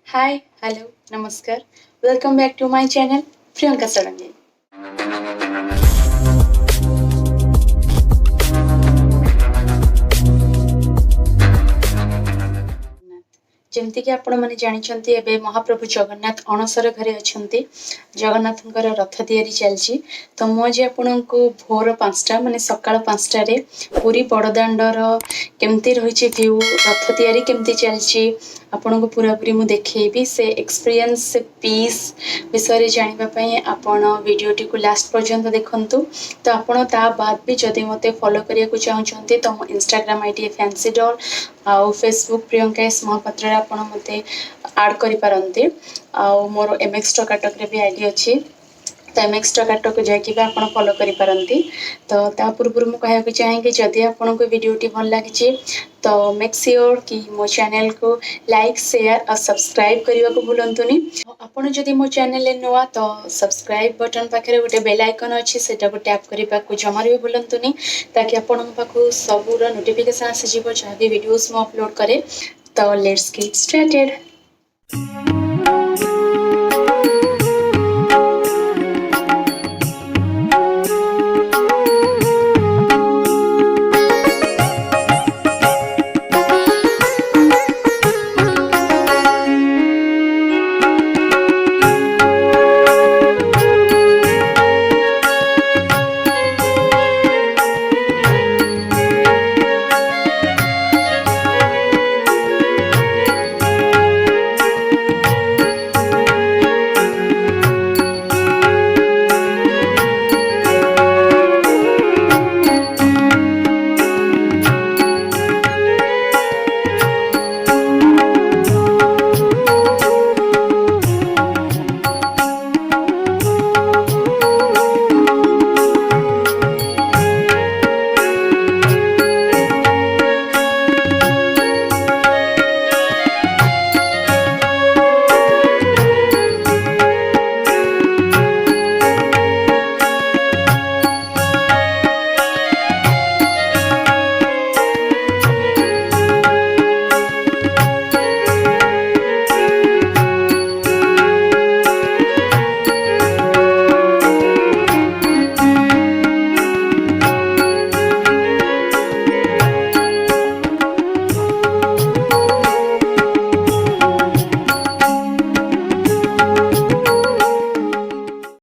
Hi, hello, namaskar. Welcome back to my channel, Priyanka Sarangi. ଯେମିତିକି ଆପଣମାନେ ଜାଣିଛନ୍ତି ଏବେ ମହାପ୍ରଭୁ ଜଗନ୍ନାଥ ଅଣସର ଘରେ ଅଛନ୍ତି। ଜଗନ୍ନାଥଙ୍କର ରଥ ତିଆରି ଚାଲିଛି। ତ ମୁଁ ଆଜି ଆପଣଙ୍କୁ ଭୋର 5ଟା ମାନେ ସକାଳ 5ଟାରେ ପୁରୀ ବଡ଼ଦାଣ୍ଡର କେମିତି ରହିଛି ଭ୍ୟୁ, ରଥ ତିଆରି କେମିତି ଚାଲିଛି ଆପଣଙ୍କୁ ପୁରାପୁରି ମୁଁ ଦେଖେଇବି। ସେ ଏକ୍ସପିରିଏନ୍ସ, ସେ ପିସ୍ ବିଷୟରେ ଜାଣିବା ପାଇଁ ଆପଣ ଭିଡ଼ିଓଟିକୁ ଲାଷ୍ଟ ପର୍ଯ୍ୟନ୍ତ ଦେଖନ୍ତୁ। ତ ଆପଣ ତା ବାଦ ବି ଯଦି ମୋତେ ଫଲୋ କରିବାକୁ ଚାହୁଁଛନ୍ତି ତ ମୋ ଇନଷ୍ଟାଗ୍ରାମ ଆଇଡି ଫ୍ୟାନ୍ସି ଡଲ୍ ଆଉ ଫେସବୁକ୍ ପ୍ରିୟଙ୍କା ଏସ୍ ମହାପାତ୍ରରେ ଆପଣ ମୋତେ ଆଡ଼୍ କରିପାରନ୍ତି। ଆଉ ମୋର MX ଟକାଟକରେ ବି ଆଇଡି ଅଛି। ତ MX ଟକାଟକୁ ଯାଇକି ବି ଆପଣ ଫଲୋ କରିପାରନ୍ତି। ତ ତା ପୂର୍ବରୁ ମୁଁ କହିବାକୁ ଚାହେଁକି ଯଦି ଆପଣଙ୍କୁ ଭିଡ଼ିଓଟି ଭଲ ଲାଗିଛି ତ ମେକ୍ ସିଓର କି ମୋ ଚ୍ୟାନେଲକୁ ଲାଇକ୍, ସେୟାର ଆଉ ସବସ୍କ୍ରାଇବ୍ କରିବାକୁ ଭୁଲନ୍ତୁନି। ଆପଣ ଯଦି ମୋ ଚ୍ୟାନେଲରେ ନୂଆ ତ ସବସ୍କ୍ରାଇବ୍ ବଟନ୍ ପାଖରେ ଗୋଟେ ବେଲ୍ ଆଇକନ୍ ଅଛି, ସେଟାକୁ ଟ୍ୟାପ୍ କରିବାକୁ ଜମାରୁ ବି ଭୁଲନ୍ତୁନି ତାକି ଆପଣଙ୍କ ପାଖକୁ ସବୁର ନୋଟିଫିକେସନ୍ ଆସିଯିବ ଯାହା ବି ଭିଡ଼ିଓସ୍ ମୁଁ ଅପଲୋଡ଼ କରେ। ତ ଲେଟ୍ସ ଗେଟ୍ ଷ୍ଟାର୍ଟେଡ୍।